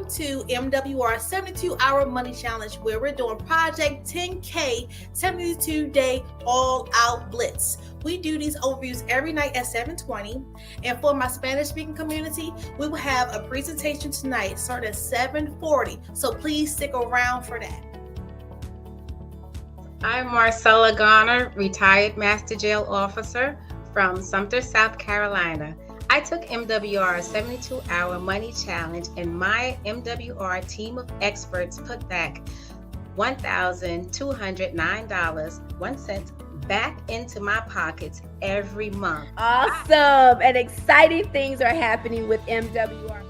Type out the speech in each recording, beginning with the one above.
Welcome to MWR 72-Hour Money Challenge, where we're doing Project 10K 72-Day All-Out Blitz. We do these overviews every night at 7:20. And for my Spanish-speaking community, we will have a presentation tonight starting at 7:40. So please stick around for that. I'm Marcella Garner, retired Master Jail Officer from Sumter, South Carolina. I took MWR 72-Hour Money Challenge, and my MWR team of experts put back $1,209.01 back into my pockets every month. Awesome, and exciting things are happening with MWR.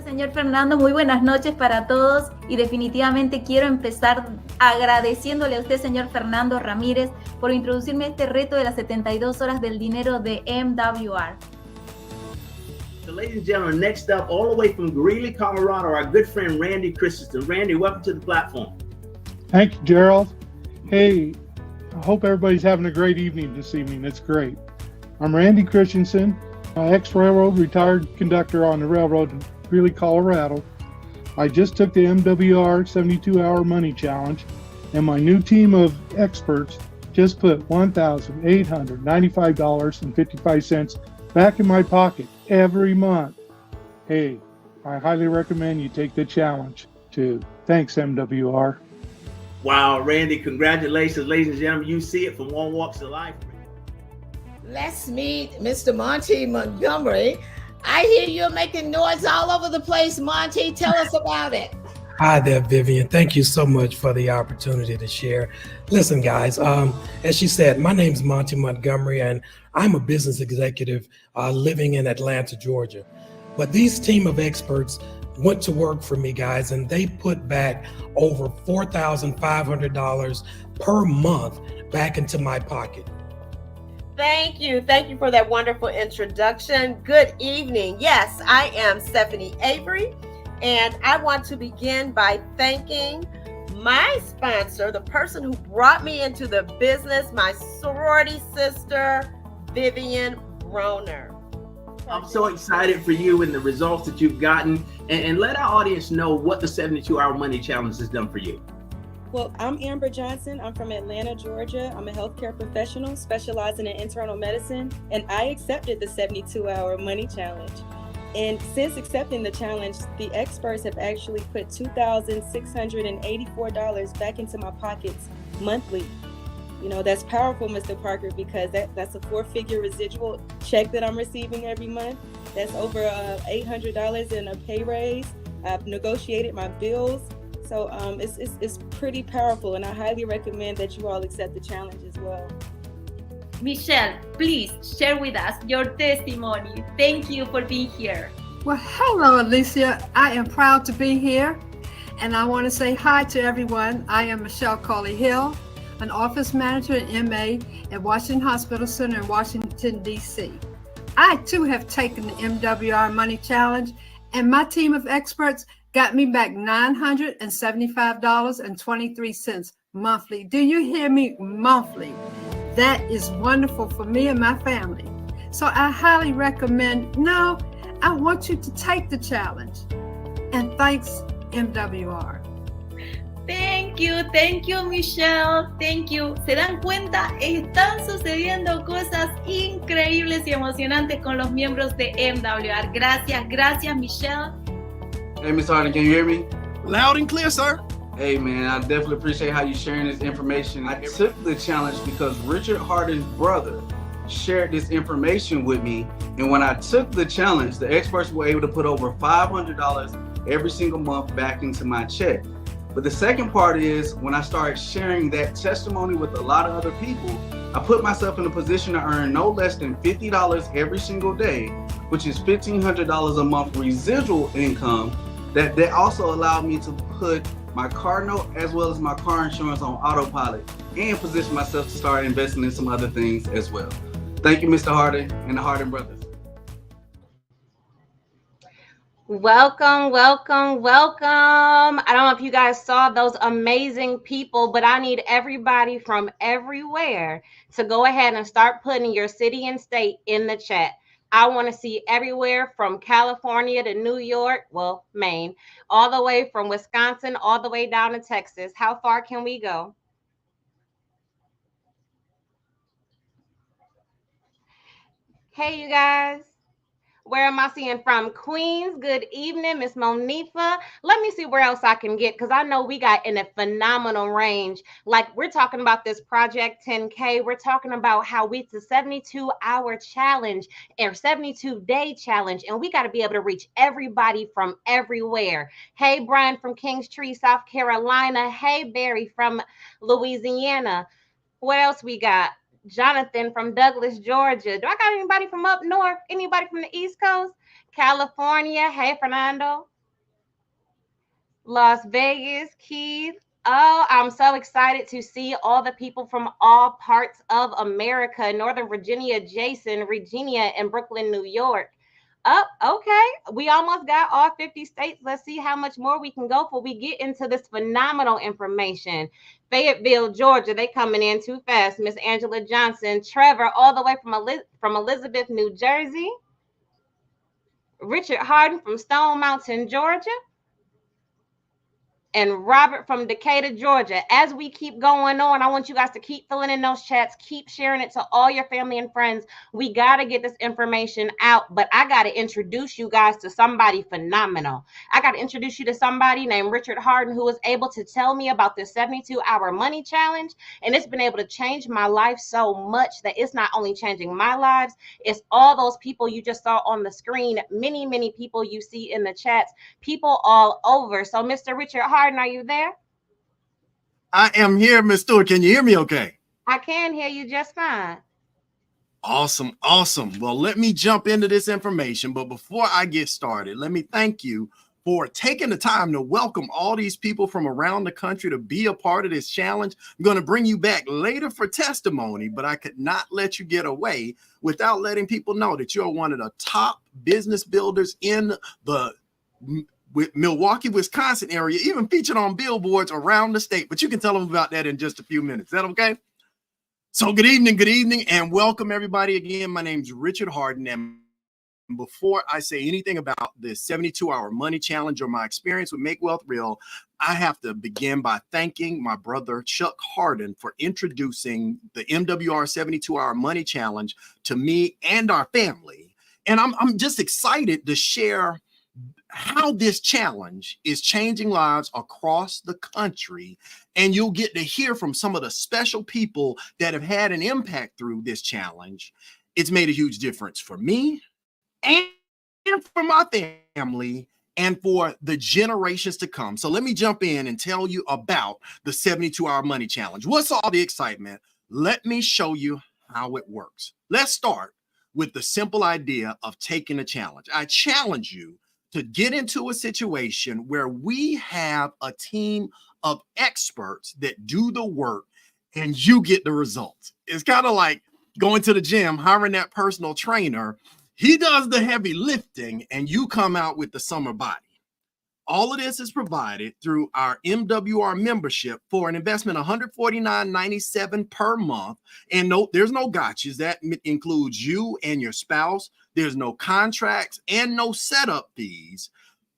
Señor Fernando, muy buenas noches para todos y definitivamente quiero empezar agradeciéndole a usted, señor Fernando Ramírez, por introducirme este reto de las 72 horas del dinero de MWR. So, ladies and gentlemen, next up, all the way from Greeley, Colorado, our good friend Randy Christensen. Randy, welcome to the platform. Thank you, Gerald. Hey, I hope everybody's having a great evening this evening. It's great. I'm Randy Christensen, ex-railroad retired conductor on the railroad in Greeley, Colorado. I just took the MWR 72-Hour Money Challenge, and my new team of experts just put $1,895.55 back in my pocket every month. Hey, I highly recommend you take the challenge too. Thanks, MWR. Wow, Randy, congratulations, ladies and gentlemen. You see it from all walks of life. Let's meet Mr. Monty Montgomery. I hear you're making noise all over the place, Monty. Tell us about it. Hi there, Vivian. Thank you so much for the opportunity to share. Listen, guys, as she said, my name's Monty Montgomery, and I'm a business executive living in Atlanta, Georgia. But these team of experts went to work for me, guys, and they put back over $4,500 per month back into my pocket. Thank you. Thank you for that wonderful introduction. Good evening. Yes, I am Stephanie Avery, and I want to begin by thanking my sponsor, the person who brought me into the business, my sorority sister, Vivian Broner. I'm so excited for you and the results that you've gotten, and let our audience know what the 72-Hour Money Challenge has done for you. Well, I'm Amber Johnson. I'm from Atlanta, Georgia. I'm a healthcare professional specializing in internal medicine, and I accepted the 72-Hour Money Challenge. And since accepting the challenge, the experts have actually put $2,684 back into my pockets monthly. You know, that's powerful, Mr. Parker, because that's a 4-figure residual check that I'm receiving every month. That's over $800 in a pay raise. I've negotiated my bills. So it's pretty powerful, and I highly recommend that you all accept the challenge as well. Michelle, please share with us your testimony. Thank you for being here. Well, hello, Alicia. I am proud to be here, and I want to say hi to everyone. I am Michelle Cawley-Hill, an office manager at MA at Washington Hospital Center in Washington, D.C. I, too, have taken the MWR Money Challenge, and my team of experts got me back $975.23 monthly. Do you hear me? Monthly. That is wonderful for me and my family. So I highly recommend, I want you to take the challenge. And thanks, MWR. Thank you, Michelle. Thank you. ¿Se dan cuenta? Están sucediendo cosas increíbles y emocionantes con los miembros de MWR. Gracias, Michelle. Hey, Ms. Harden, can you hear me? Loud and clear, sir. Hey, man, I definitely appreciate how you sharing this information. I took the challenge because Richard Harden's brother shared this information with me. And when I took the challenge, the experts were able to put over $500 every single month back into my check. But the second part is when I started sharing that testimony with a lot of other people, I put myself in a position to earn no less than $50 every single day, which is $1,500 a month residual income. That also allowed me to put my car note as well as my car insurance on autopilot and position myself to start investing in some other things as well. Thank you, Mr. Harden and the Harden brothers. Welcome. I don't know if you guys saw those amazing people, but I need everybody from everywhere to go ahead and start putting your city and state in the chat. I want to see everywhere from California to New York, well, Maine, all the way from Wisconsin, all the way down to Texas. How far can we go? Hey, you guys. Where am I seeing from? Queens, good evening, Miss Monifa. Let me see where else I can get, because I know we got in a phenomenal range. Like, we're talking about this Project 10K. We're talking about how it's a 72-hour challenge or 72-day challenge, and we got to be able to reach everybody from everywhere. Hey, Brian from Kingstree, South Carolina. Hey, Barry from Louisiana. What else we got? Jonathan from Douglas, Georgia. Do I got anybody from up north? Anybody from the East Coast? California. Hey, Fernando. Las Vegas, Keith. Oh, I'm so excited to see all the people from all parts of America. Northern Virginia, Jason, Virginia, and Brooklyn, New York. Okay. We almost got all 50 states. Let's see how much more we can go before we get into this phenomenal information. Fayetteville, Georgia, they coming in too fast. Miss Angela Johnson, Trevor, all the way from Elizabeth, New Jersey. Richard Harden from Stone Mountain, Georgia. And Robert from Decatur, Georgia. As we keep going on, I want you guys to keep filling in those chats, keep sharing it to all your family and friends. We got to get this information out, but I got to introduce you guys to somebody phenomenal. I got to introduce you to somebody named Richard Harden, who was able to tell me about this 72-hour money challenge, and it's been able to change my life so much that it's not only changing my lives, it's all those people you just saw on the screen, many, many people you see in the chats, people all over. So Mr. Richard Harden, are you there? I am here, Miss Stewart. Can you hear me okay? I can hear you just fine. Awesome. Well, let me jump into this information. But before I get started, let me thank you for taking the time to welcome all these people from around the country to be a part of this challenge. I'm going to bring you back later for testimony, but I could not let you get away without letting people know that you're one of the top business builders in the Milwaukee, Wisconsin area, even featured on billboards around the state. But you can tell them about that in just a few minutes. Is that okay? So good evening, and welcome everybody again. My name's Richard Harden, and before I say anything about this 72-hour money challenge or my experience with Make Wealth Real, I have to begin by thanking my brother Chuck Harden for introducing the MWR 72-hour money challenge to me and our family. And I'm just excited to share how this challenge is changing lives across the country. And you'll get to hear from some of the special people that have had an impact through this challenge. It's made a huge difference for me and for my family and for the generations to come. So let me jump in and tell you about the 72-hour money challenge. What's all the excitement? Let me show you how it works. Let's start with the simple idea of taking a challenge. I challenge you to get into a situation where we have a team of experts that do the work and you get the results. It's kind of like going to the gym, hiring that personal trainer. He does the heavy lifting and you come out with the summer body. All of this is provided through our MWR membership for an investment of $149.97 per month. And no, there's no gotchas. That includes you and your spouse. There's no contracts and no setup fees.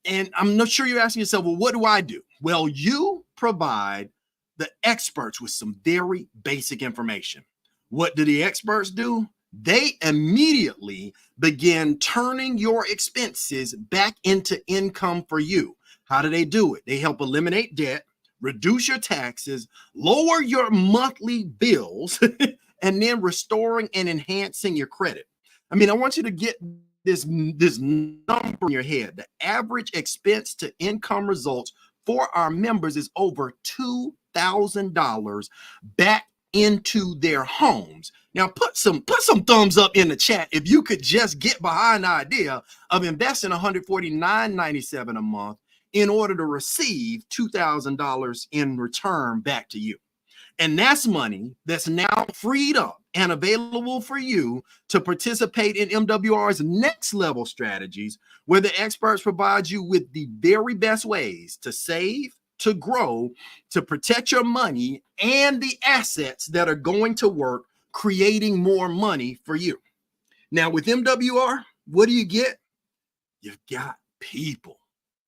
And I'm not sure you're asking yourself, well, what do I do? Well, you provide the experts with some very basic information. What do the experts do? They immediately begin turning your expenses back into income for you. How do they do it? They help eliminate debt, reduce your taxes, lower your monthly bills, and then restoring and enhancing your credit. I mean, I want you to get this number in your head. The average expense to income results for our members is over $2,000 back into their homes. Now, put some thumbs up in the chat if you could just get behind the idea of investing $149.97 a month in order to receive $2,000 in return back to you. And that's money that's now freed up and available for you to participate in MWR's next level strategies, where the experts provide you with the very best ways to save, to grow, to protect your money and the assets that are going to work, creating more money for you. Now with MWR, what do you get? You've got people.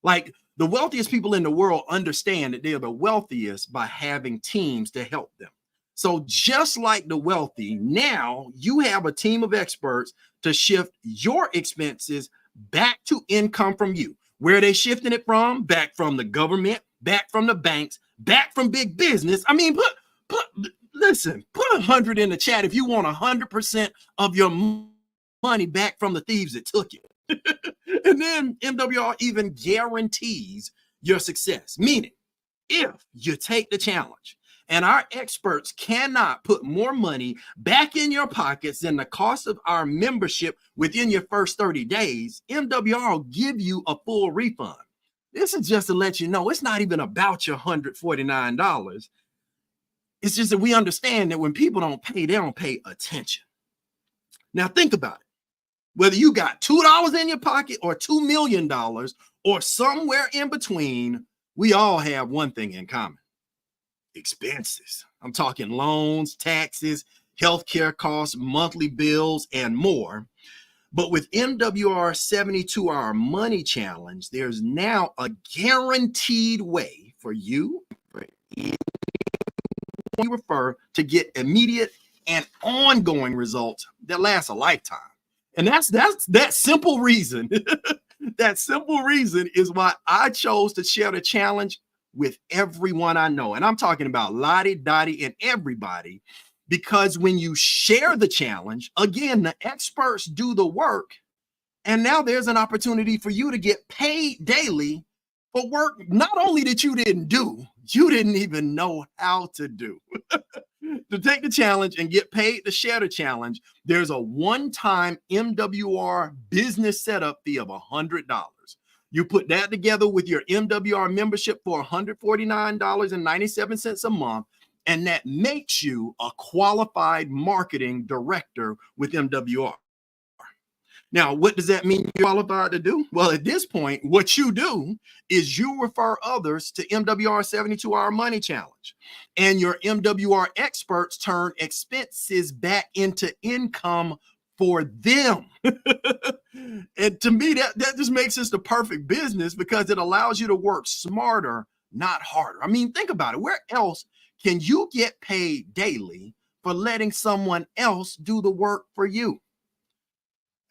Like the wealthiest people in the world understand that they're the wealthiest by having teams to help them. So just like the wealthy, now you have a team of experts to shift your expenses back to income from you. Where are they shifting it from? Back from the government, back from the banks, back from big business. I mean, listen, put 100 in the chat if you want 100% of your money back from the thieves that took it. And then MWR even guarantees your success, meaning if you take the challenge, and our experts cannot put more money back in your pockets than the cost of our membership within your first 30 days, MWR will give you a full refund. This is just to let you know it's not even about your $149. It's just that we understand that when people don't pay, they don't pay attention. Now think about it. Whether you got $2 in your pocket or $2 million or somewhere in between, we all have one thing in common. Expenses. I'm talking loans, taxes, healthcare costs, monthly bills, and more. But with MWR 72-hour money challenge, there's now a guaranteed way for you refer to get immediate and ongoing results that last a lifetime. And that's that simple reason. That simple reason is why I chose to share the challenge with everyone I know. And I'm talking about Lottie, Dottie, and everybody, because when you share the challenge, again, the experts do the work. And now there's an opportunity for you to get paid daily for work not only that you didn't do, you didn't even know how to do. To take the challenge and get paid to share the challenge, there's a one-time MWR business setup fee of $100. You put that together with your MWR membership for $149.97 a month, and that makes you a qualified marketing director with MWR. Now, what does that mean you're qualified to do? Well, at this point, what you do is you refer others to MWR 72-hour money challenge, and your MWR experts turn expenses back into income for them. And to me, that just makes this the perfect business because it allows you to work smarter, not harder. I mean, think about it. Where else can you get paid daily for letting someone else do the work for you?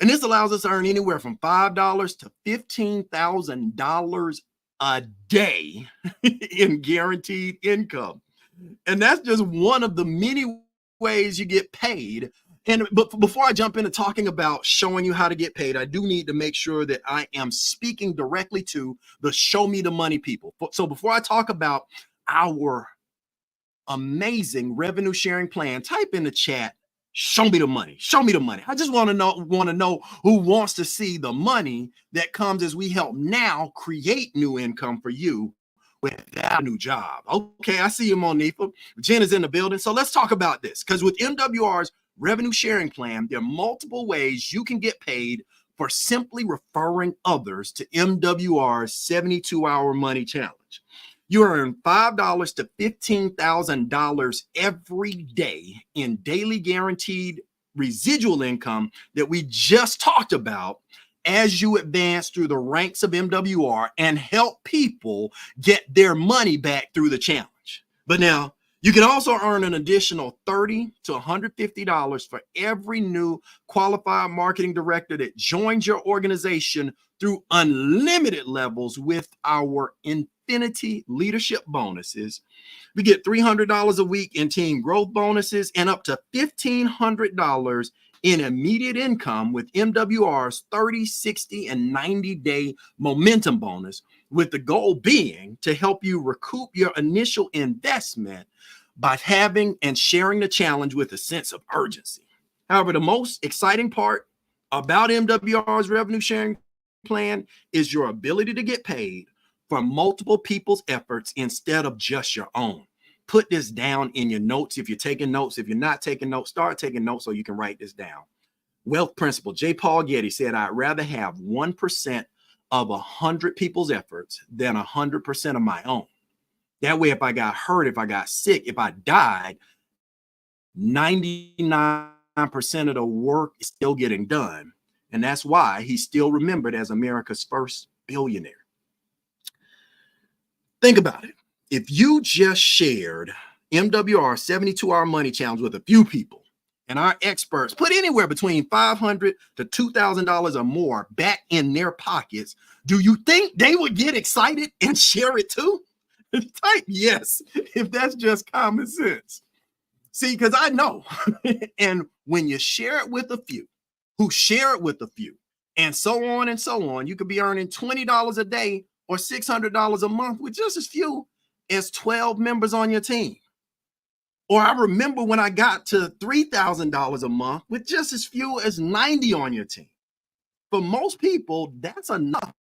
And this allows us to earn anywhere from $5 to $15,000 a day in guaranteed income. And that's just one of the many ways you get paid. But before I jump into talking about showing you how to get paid, I do need to make sure that I am speaking directly to the show me the money people. So before I talk about our amazing revenue sharing plan, type in the chat, show me the money. Show me the money. I just want to know who wants to see the money that comes as we help now create new income for you without a new job. Okay, I see you, Monifa. Jen is in the building. So let's talk about this, because with MWR's revenue sharing plan, there are multiple ways you can get paid for simply referring others to MWR's 72-hour money challenge. You earn $5 to $15,000 every day in daily guaranteed residual income that we just talked about as you advance through the ranks of MWR and help people get their money back through the challenge. But now, you can also earn an additional $30 to $150 for every new qualified marketing director that joins your organization through unlimited levels with our Infinity leadership bonuses. We get $300 a week in team growth bonuses and up to $1,500 in immediate income with MWR's 30, 60, and 90-day momentum bonus, with the goal being to help you recoup your initial investment by having and sharing the challenge with a sense of urgency. However, the most exciting part about MWR's revenue sharing plan is your ability to get paid for multiple people's efforts instead of just your own. Put this down in your notes if you're taking notes. If you're not taking notes, start taking notes so you can write this down. Wealth principle. J. Paul Getty said, I'd rather have 1% of 100 people's efforts than 100% of my own. That way, if I got hurt, if I got sick, if I died, 99 of the work is still getting done. And that's why he's still remembered as America's first billionaire. Think about it. If you just shared MWR 72-hour money challenge with a few people, and our experts put anywhere between $500 to $2,000 or more back in their pockets, do you think they would get excited and share it too? Type yes, if that's just common sense. See, because I know. And when you share it with a few, who share it with a few, and so on, you could be earning $20 a day or $600 a month with just as few as 12 members on your team. Or I remember when I got to $3,000 a month with just as few as 90 on your team. For most people, that's enough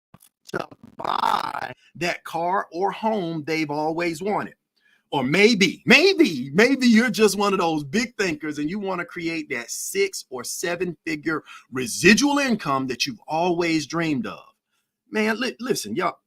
to buy that car or home they've always wanted. Or maybe you're just one of those big thinkers and you want to create that 6 or 7 figure residual income that you've always dreamed of. Man, listen, y'all,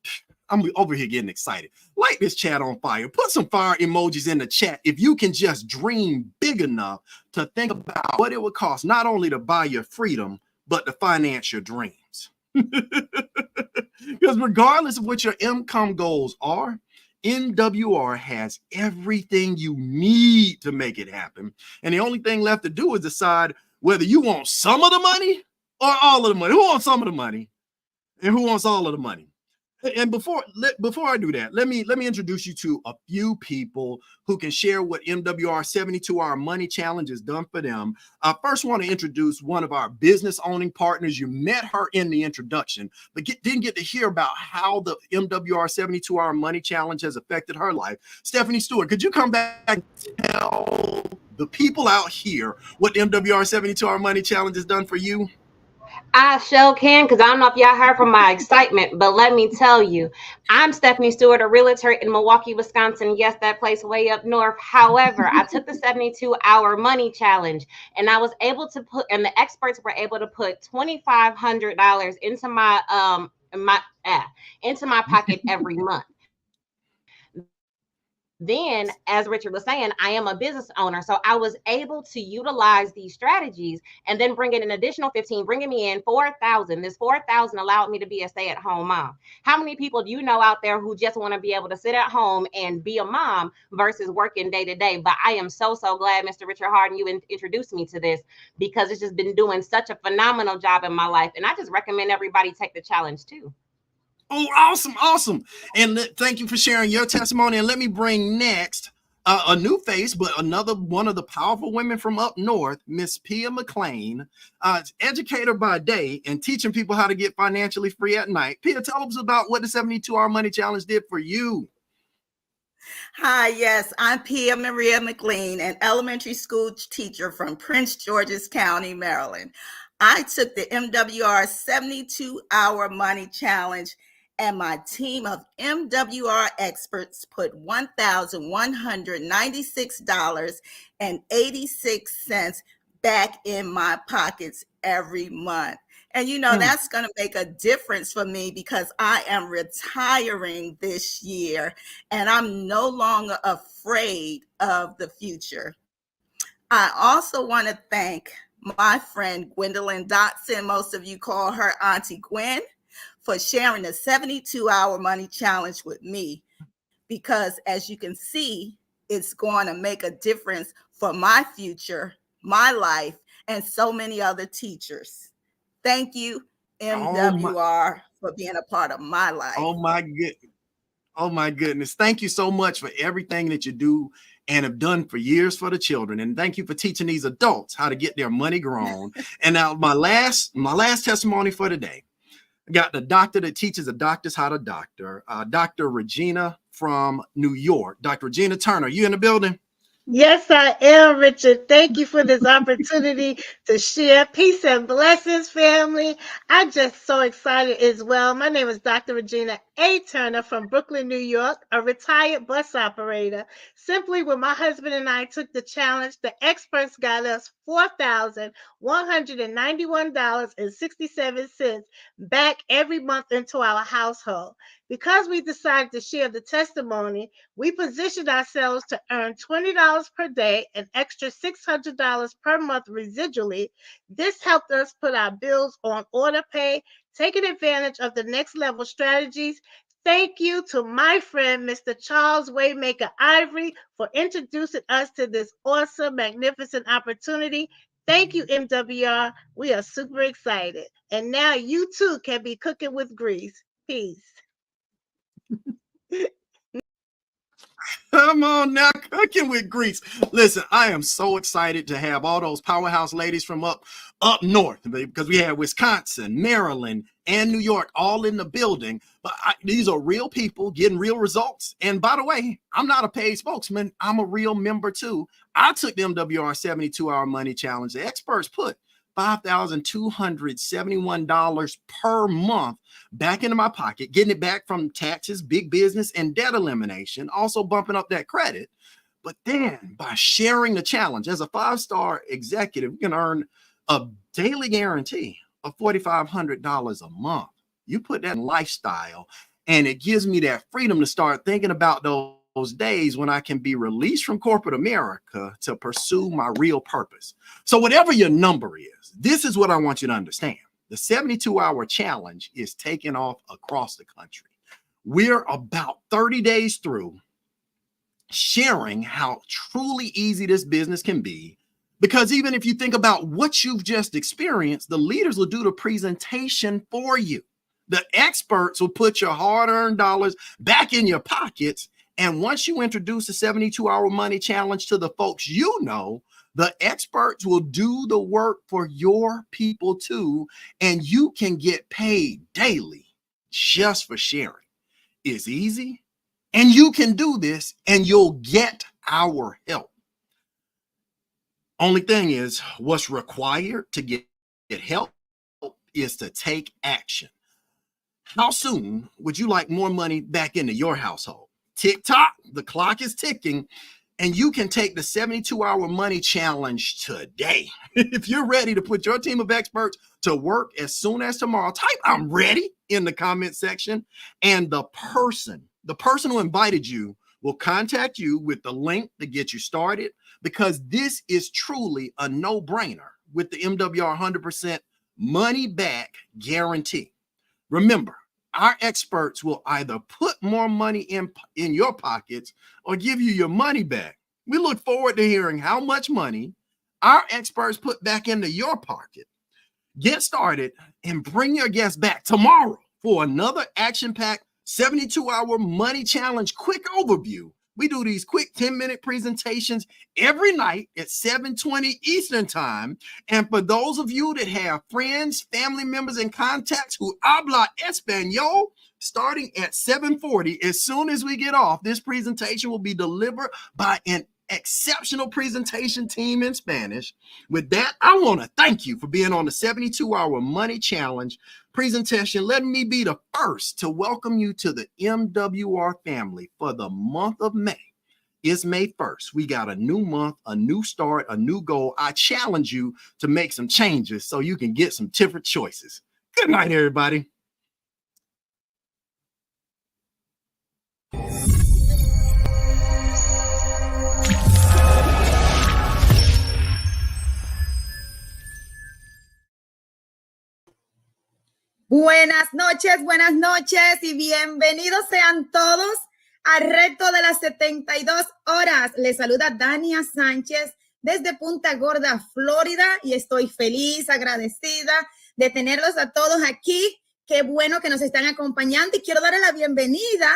I'm over here getting excited. Light this chat on fire. Put some fire emojis in the chat if you can just dream big enough to think about what it would cost not only to buy your freedom, but to finance your dreams. Because regardless of what your income goals are, MWR has everything you need to make it happen. And the only thing left to do is decide whether you want some of the money or all of the money. Who wants some of the money? And who wants all of the money? And before I do that, let me introduce you to a few people who can share what MWR 72-hour money challenge has done for them. I first want to introduce one of our business owning partners. You met her in the introduction, but didn't get to hear about how the MWR 72-hour money challenge has affected her life. Stephanie Stewart, could you come back and tell the people out here what the MWR 72-hour money challenge has done for you? I sure can, because I don't know if y'all heard from my excitement, but let me tell you, I'm Stephanie Stewart, a realtor in Milwaukee, Wisconsin. Yes, that place way up north. However, I took the 72-hour money challenge, and I was able to put, and the experts were able to put $2,500 into my pocket every month. Then, as Richard was saying, I am a business owner. So I was able to utilize these strategies and then bring in an additional 15, bringing me in 4,000. This 4,000 allowed me to be a stay-at-home mom. How many people do you know out there who just want to be able to sit at home and be a mom versus working day to day? But I am so glad, Mr. Richard Harden, you introduced me to this, because it's just been doing such a phenomenal job in my life. And I just recommend everybody take the challenge too. Oh, awesome. And thank you for sharing your testimony. And let me bring next a new face, but another one of the powerful women from up north, Miss Pia McLean, educator by day and teaching people how to get financially free at night. Pia, tell us about what the 72-hour money challenge did for you. Hi, yes, I'm Pia Maria McLean, an elementary school teacher from Prince George's County, Maryland. I took the MWR 72-hour money challenge, and my team of MWR experts put $1,196.86 back in my pockets every month. And that's going to make a difference for me, because I am retiring this year and I'm no longer afraid of the future. I also want to thank my friend Gwendolyn Dotson, most of you call her Auntie Gwen, for sharing the 72-hour money challenge with me, because as you can see, it's going to make a difference for my future, my life, and so many other teachers. Thank you, MWR, for being a part of my life. Oh my goodness. Thank you so much for everything that you do and have done for years for the children. And thank you for teaching these adults how to get their money grown. And now my last testimony for today. I got the doctor that teaches the doctors how to doctor, Dr. Regina from New York. Dr. Regina Turner, you in the building? Yes, I am, Richard. Thank you for this opportunity to share. Peace and blessings, family. I'm just so excited as well. My name is Dr. Regina A. Turner from Brooklyn, New York, a retired bus operator. Simply, when my husband and I took the challenge, the experts got us $4,191.67 back every month into our household. Because we decided to share the testimony, we positioned ourselves to earn $20 per day, an extra $600 per month residually. This helped us put our bills on order pay, taking advantage of the next level strategies. Thank you to my friend, Mr. Charles Waymaker Ivory, for introducing us to this awesome, magnificent opportunity. Thank you, MWR. We are super excited. And now you too can be cooking with grease. Peace. Come on now, cooking with grease. Listen, I am so excited to have all those powerhouse ladies from up north, because we have Wisconsin, Maryland, and New York all in the building. But these are real people getting real results. And by the way, I'm not a paid spokesman. I'm a real member too. I took the MWR 72-hour money challenge. The experts put $5,271 per month back into my pocket, getting it back from taxes, big business, and debt elimination, also bumping up that credit. But then by sharing the challenge as a 5-star executive, you can earn a daily guarantee of $4,500 a month. You put that in lifestyle, and it gives me that freedom to start thinking about those days when I can be released from corporate America to pursue my real purpose. So whatever your number is, this is what I want you to understand. The 72-hour challenge is taking off across the country. We're about 30 days through sharing how truly easy this business can be. Because even if you think about what you've just experienced, the leaders will do the presentation for you. The experts will put your hard-earned dollars back in your pockets. And once you introduce the 72-hour money challenge to the folks you know, the experts will do the work for your people too, and you can get paid daily just for sharing. It's easy, and you can do this, and you'll get our help. Only thing is, what's required to get help is to take action. How soon would you like more money back into your household? Tick-tock, the clock is ticking, and you can take the 72-hour money challenge today. If you're ready to put your team of experts to work as soon as tomorrow, type "I'm ready" in the comment section, and the person who invited you will contact you with the link to get you started, because this is truly a no-brainer with the MWR 100% money back guarantee. Remember, our experts will either put more money in your pockets or give you your money back. We look forward to hearing how much money our experts put back into your pocket. Get started and bring your guests back tomorrow for another action-packed 72-hour money challenge quick overview. We do these quick 10-minute presentations every night at 7:20 Eastern time. And for those of you that have friends, family members, and contacts who habla Espanol, starting at 7:40, as soon as we get off, this presentation will be delivered by an exceptional presentation team in Spanish. With that, I want to thank you for being on the 72-hour money challenge presentation. Let me be the first to welcome you to the MWR family for the month of May. It's May 1st. We got a new month, a new start, a new goal. I challenge you to make some changes so you can get some different choices. Good night, everybody. Buenas noches y bienvenidos sean todos al reto de las 72 horas. Les saluda Dania Sánchez desde Punta Gorda, Florida, y estoy feliz, agradecida de tenerlos a todos aquí. Qué bueno que nos están acompañando y quiero darle la bienvenida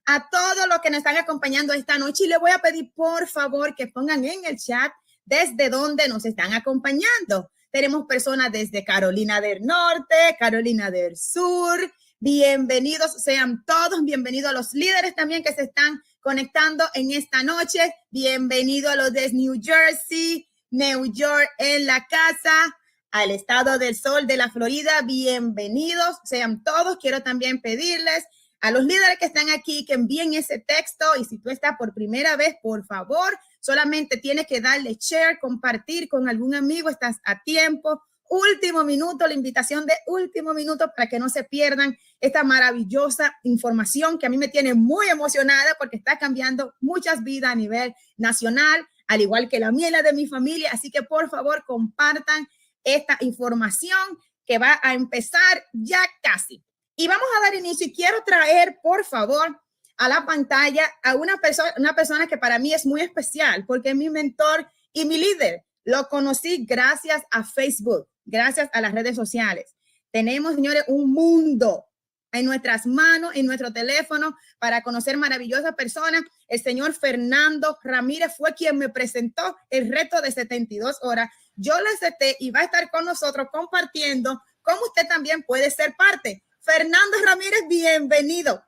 a todos los que nos están acompañando esta noche y le voy a pedir por favor que pongan en el chat desde dónde nos están acompañando. Tenemos personas desde Carolina del Norte, Carolina del Sur. Bienvenidos sean todos. Bienvenidos a los líderes también que se están conectando en esta noche. Bienvenidos a los de New Jersey, New York en la casa, al estado del sol de la Florida. Bienvenidos sean todos. Quiero también pedirles a los líderes que están aquí que envíen ese texto, y si tú estás por primera vez, por favor, solamente tienes que darle share, compartir con algún amigo, estás a tiempo, último minuto, la invitación de último minuto para que no se pierdan esta maravillosa información que a mí me tiene muy emocionada porque está cambiando muchas vidas a nivel nacional, al igual que la mía y la de mi familia. Así que por favor compartan esta información que va a empezar ya casi. Y vamos a dar inicio y quiero traer, por favor, a la pantalla a una persona que para mí es muy especial porque es mi mentor y mi líder. Lo conocí gracias a Facebook, gracias a las redes sociales. Tenemos, señores, un mundo en nuestras manos, en nuestro teléfono, para conocer maravillosas personas. El señor Fernando Ramírez fue quien me presentó el reto de 72 horas. Yo lo acepté y va a estar con nosotros compartiendo cómo usted también puede ser parte. Fernando Ramírez, bienvenido.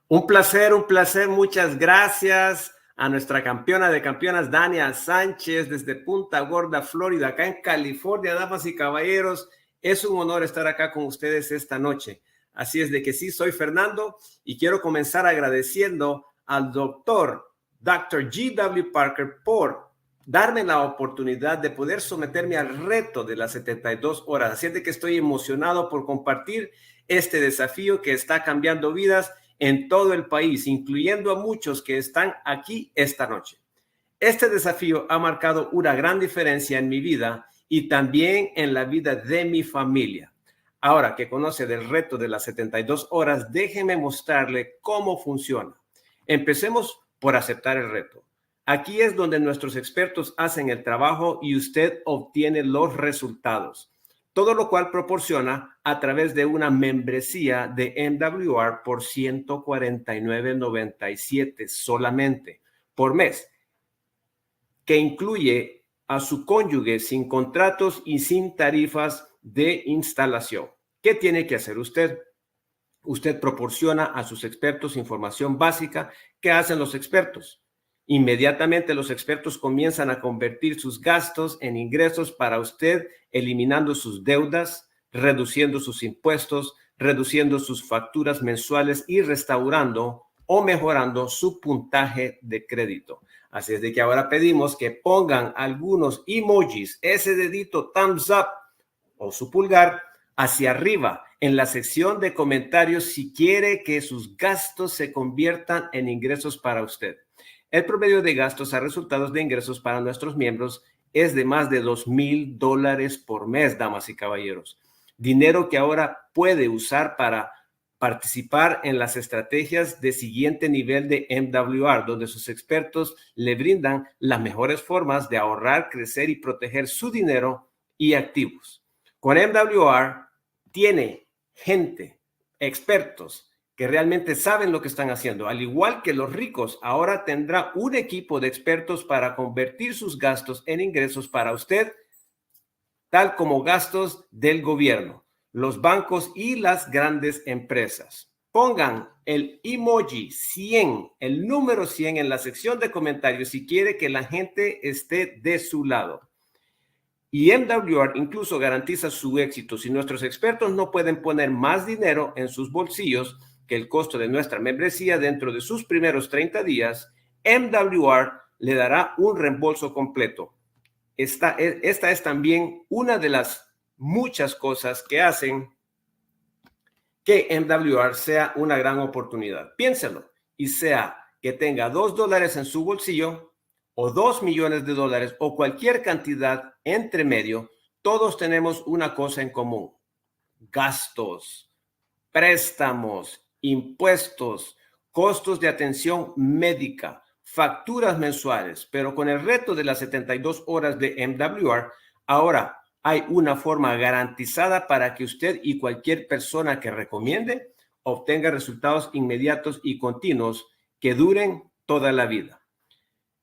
Un placer, muchas gracias a nuestra campeona de campeonas, Dania Sánchez, desde Punta Gorda, Florida, acá en California. Damas y caballeros, es un honor estar acá con ustedes esta noche. Así es de que sí, soy Fernando y quiero comenzar agradeciendo al Dr. G.W. Parker por darme la oportunidad de poder someterme al reto de las 72 horas. Así es de que estoy emocionado por compartir este desafío que está cambiando vidas en todo el país, incluyendo a muchos que están aquí esta noche. Este desafío ha marcado una gran diferencia en mi vida y también en la vida de mi familia. Ahora que conoce del reto de las 72 horas, déjeme mostrarle cómo funciona. Empecemos por aceptar el reto. Aquí es donde nuestros expertos hacen el trabajo y usted obtiene los resultados. Todo lo cual proporciona a través de una membresía de MWR por $149.97 solamente por mes, que incluye a su cónyuge sin contratos y sin tarifas de instalación. ¿Qué tiene que hacer usted? Usted proporciona a sus expertos información básica. ¿Qué hacen los expertos? Inmediatamente los expertos comienzan a convertir sus gastos en ingresos para usted, eliminando sus deudas, reduciendo sus impuestos, reduciendo sus facturas mensuales y restaurando o mejorando su puntaje de crédito. Así es de que ahora pedimos que pongan algunos emojis, ese dedito thumbs up o su pulgar hacia arriba en la sección de comentarios si quiere que sus gastos se conviertan en ingresos para usted. El promedio de gastos a resultados de ingresos para nuestros miembros es de más de $2,000 por mes, damas y caballeros. Dinero que ahora puede usar para participar en las estrategias de siguiente nivel de MWR, donde sus expertos le brindan las mejores formas de ahorrar, crecer y proteger su dinero y activos. Con MWR tiene gente, expertos, que realmente saben lo que están haciendo. Al igual que los ricos, ahora tendrá un equipo de expertos para convertir sus gastos en ingresos para usted, tal como gastos del gobierno, los bancos y las grandes empresas. Pongan el emoji 100, el número 100 en la sección de comentarios si quiere que la gente esté de su lado. Y MWR incluso garantiza su éxito. Si nuestros expertos no pueden poner más dinero en sus bolsillos que el costo de nuestra membresía dentro de sus primeros 30 días, MWR le dará un reembolso completo. Esta es también una de las muchas cosas que hacen que MWR sea una gran oportunidad. Piénselo y sea que tenga $2 en su bolsillo o $2 millones o cualquier cantidad entre medio, todos tenemos una cosa en común: gastos, préstamos, impuestos, costos de atención médica, facturas mensuales. Pero con el reto de las 72 horas de MWR, ahora hay una forma garantizada para que usted y cualquier persona que recomiende obtenga resultados inmediatos y continuos que duren toda la vida.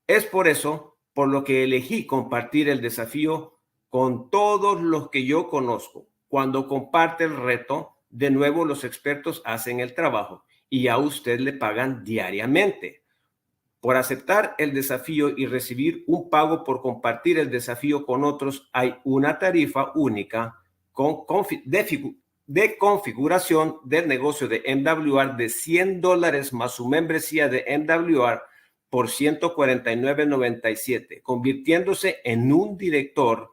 Es por eso por lo que elegí compartir el desafío con todos los que yo conozco. Cuando comparte el reto, de nuevo los expertos hacen el trabajo y a usted le pagan diariamente. Por aceptar el desafío y recibir un pago por compartir el desafío con otros, hay una tarifa única de configuración del negocio de MWR de $100 más su membresía de MWR por $149.97, convirtiéndose en un director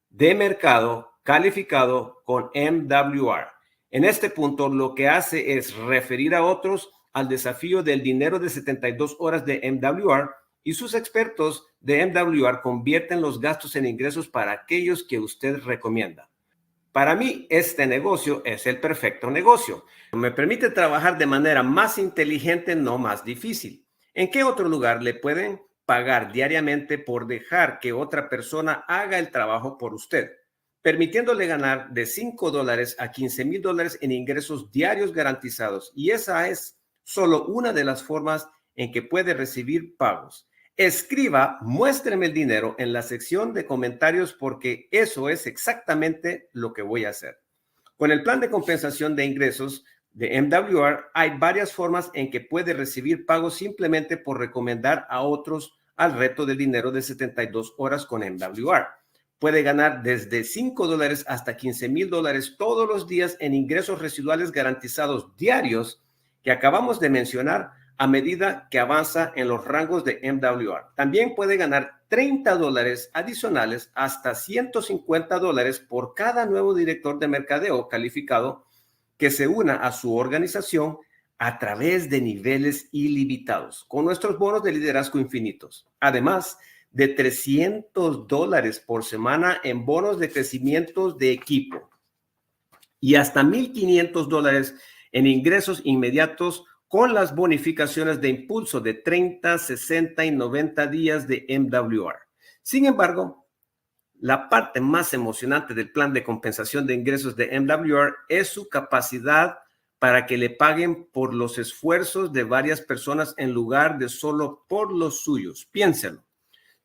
de mercado calificado con MWR. En este punto, lo que hace es referir a otros al desafío del dinero de 72 horas de MWR, y sus expertos de MWR convierten los gastos en ingresos para aquellos que usted recomienda. Para mí, este negocio es el perfecto negocio. Me permite trabajar de manera más inteligente, no más difícil. ¿En qué otro lugar le pueden pagar diariamente por dejar que otra persona haga el trabajo por usted, permitiéndole ganar de $5 a $15,000 en ingresos diarios garantizados? Y esa es solo una de las formas en que puede recibir pagos. Escriba, muéstreme el dinero en la sección de comentarios, porque eso es exactamente lo que voy a hacer. Con el plan de compensación de ingresos de MWR, hay varias formas en que puede recibir pagos simplemente por recomendar a otros al reto del dinero de 72 horas con MWR. Puede ganar desde $5 hasta $15,000 todos los días en ingresos residuales garantizados diarios que acabamos de mencionar a medida que avanza en los rangos de MWR. También puede ganar $30 adicionales hasta $150 por cada nuevo director de mercadeo calificado que se una a su organización a través de niveles ilimitados con nuestros bonos de liderazgo infinitos. Además de $300 por semana en bonos de crecimiento de equipo y hasta $1,500 en ingresos inmediatos con las bonificaciones de impulso de 30, 60 y 90 días de MWR. Sin embargo, la parte más emocionante del plan de compensación de ingresos de MWR es su capacidad para que le paguen por los esfuerzos de varias personas en lugar de solo por los suyos. Piénselo.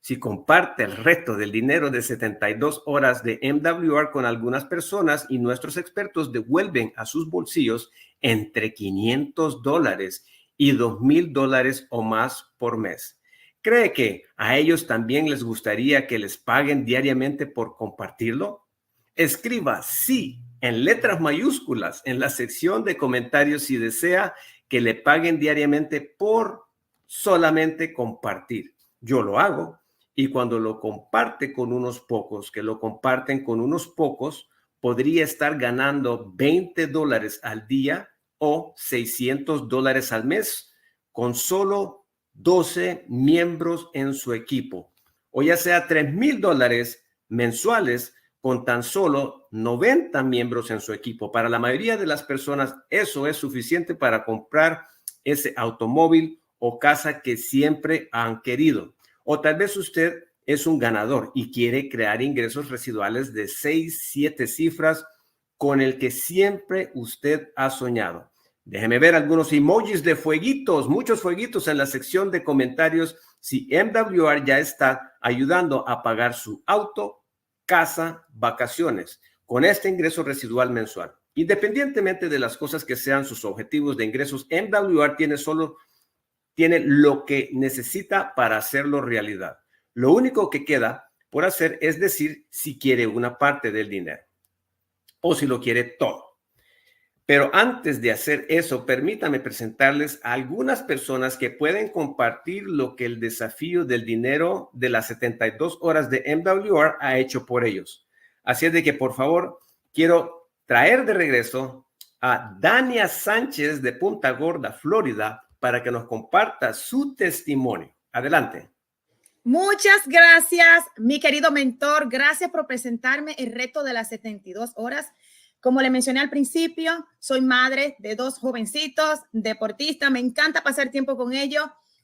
Si comparte el resto del dinero de 72 horas de MWR con algunas personas y nuestros expertos devuelven a sus bolsillos entre $500 y $2,000 o más por mes, ¿cree que a ellos también les gustaría que les paguen diariamente por compartirlo? Escriba sí en letras mayúsculas en la sección de comentarios si desea que le paguen diariamente por solamente compartir. Yo lo hago. Y cuando lo comparte con unos pocos, que lo comparten con unos pocos, podría estar ganando $20 al día o $600 al mes con solo 12 miembros en su equipo. O ya sea $3,000 mensuales con tan solo 90 miembros en su equipo. Para la mayoría de las personas, eso es suficiente para comprar ese automóvil o casa que siempre han querido. O tal vez usted es un ganador y quiere crear ingresos residuales de 6, 7 cifras con el que siempre usted ha soñado. Déjeme ver algunos emojis de fueguitos, muchos fueguitos en la sección de comentarios si MWR ya está ayudando a pagar su auto, casa, vacaciones con este ingreso residual mensual. Independientemente de las cosas que sean sus objetivos de ingresos, MWR tiene lo que necesita para hacerlo realidad. Lo único que queda por hacer es decir si quiere una parte del dinero o si lo quiere todo. Pero antes de hacer eso, permítame presentarles a algunas personas que pueden compartir lo que el desafío del dinero de las 72 horas de MWR ha hecho por ellos. Así es de que, por favor, quiero traer de regreso a Dania Sánchez de Punta Gorda, Florida, para que nos comparta su testimonio. Adelante. Muchas gracias, mi querido mentor. Gracias por presentarme el reto de las 72 horas. Como le mencioné al principio, soy madre de 2 jovencitos, deportistas. Me encanta pasar tiempo con ellos.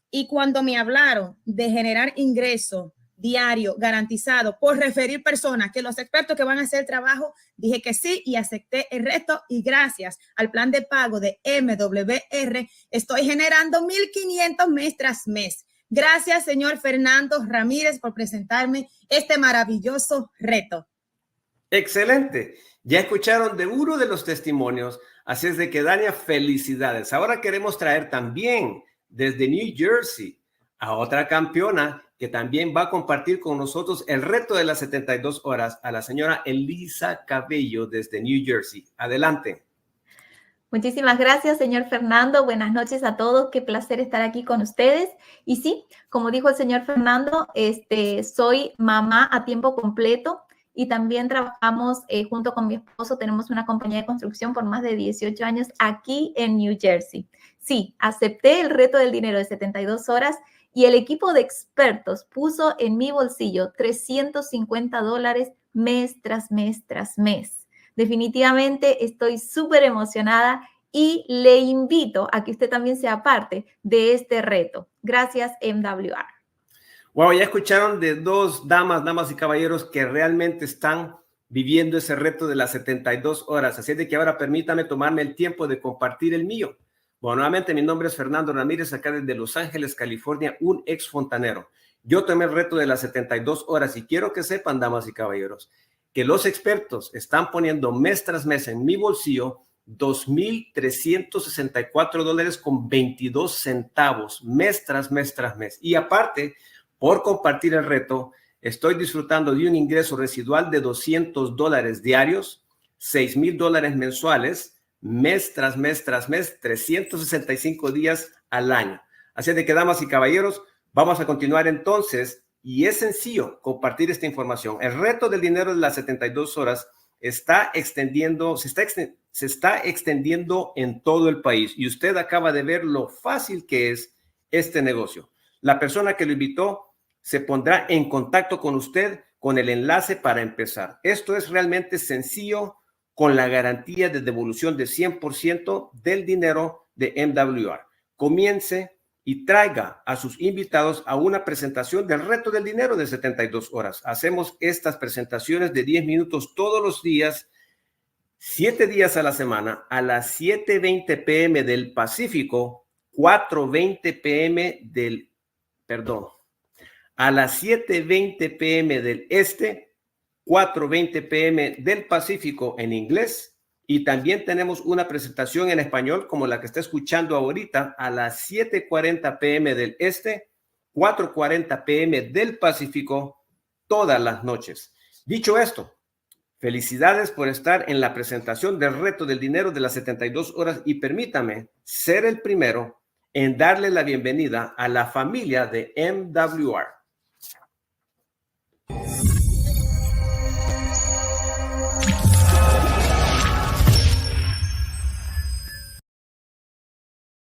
Y cuando me hablaron de generar ingreso diario garantizado por referir personas, que los expertos que van a hacer el trabajo, dije que sí y acepté el reto, y gracias al plan de pago de MWR estoy generando $1,500 mes tras mes. Gracias, señor Fernando Ramírez, por presentarme este maravilloso reto. Excelente. Ya escucharon de uno de los testimonios, así es de que, Dania, felicidades. Ahora queremos traer también desde New Jersey a otra campeona que también va a compartir con nosotros el reto de las 72 horas, a la señora Elisa Cabello desde New Jersey. Adelante. Muchísimas gracias, señor Fernando. Buenas noches a todos. Qué placer estar aquí con ustedes. Y sí, como dijo el señor Fernando, soy mamá a tiempo completo y también trabajamos junto con mi esposo, tenemos una compañía de construcción por más de 18 años aquí en New Jersey. Sí, acepté el reto del dinero de 72 horas y el equipo de expertos puso en mi bolsillo $350 mes tras mes tras mes. Definitivamente estoy súper emocionada y le invito a que usted también sea parte de este reto. Gracias, MWR. Wow, ya escucharon de dos damas y caballeros que realmente están viviendo ese reto de las 72 horas. Así es de que ahora permítame tomarme el tiempo de compartir el mío. Bueno, nuevamente mi nombre es Fernando Ramírez, acá desde Los Ángeles, California, un ex fontanero. Yo tomé el reto de las 72 horas y quiero que sepan, damas y caballeros, que los expertos están poniendo mes tras mes en mi bolsillo $2,364.22 mes tras mes tras mes. Y aparte, por compartir el reto, estoy disfrutando de un ingreso residual de $200 diarios, $6,000 mensuales, mes tras mes tras mes, 365 días al año. Así de que, damas y caballeros, vamos a continuar entonces, y es sencillo compartir esta información. El reto del dinero de las 72 horas se está extendiendo en todo el país, y usted acaba de ver lo fácil que es este negocio. La persona que lo invitó se pondrá en contacto con usted con el enlace para empezar. Esto es realmente sencillo, con la garantía de devolución de 100% del dinero de MWR. Comience y traiga a sus invitados a una presentación del reto del dinero de 72 horas. Hacemos estas presentaciones de 10 minutos todos los días, 7 días a la semana, a las 7:20 p.m. del Pacífico, 4:20 p.m. a las 7:20 p.m. del Este, 4:20 p.m. del Pacífico en inglés, y también tenemos una presentación en español como la que está escuchando ahorita a las 7:40 p.m. del Este, 4:40 p.m. del Pacífico, todas las noches. Dicho esto, felicidades por estar en la presentación del reto del dinero de las 72 horas y permítame ser el primero en darle la bienvenida a la familia de MWR.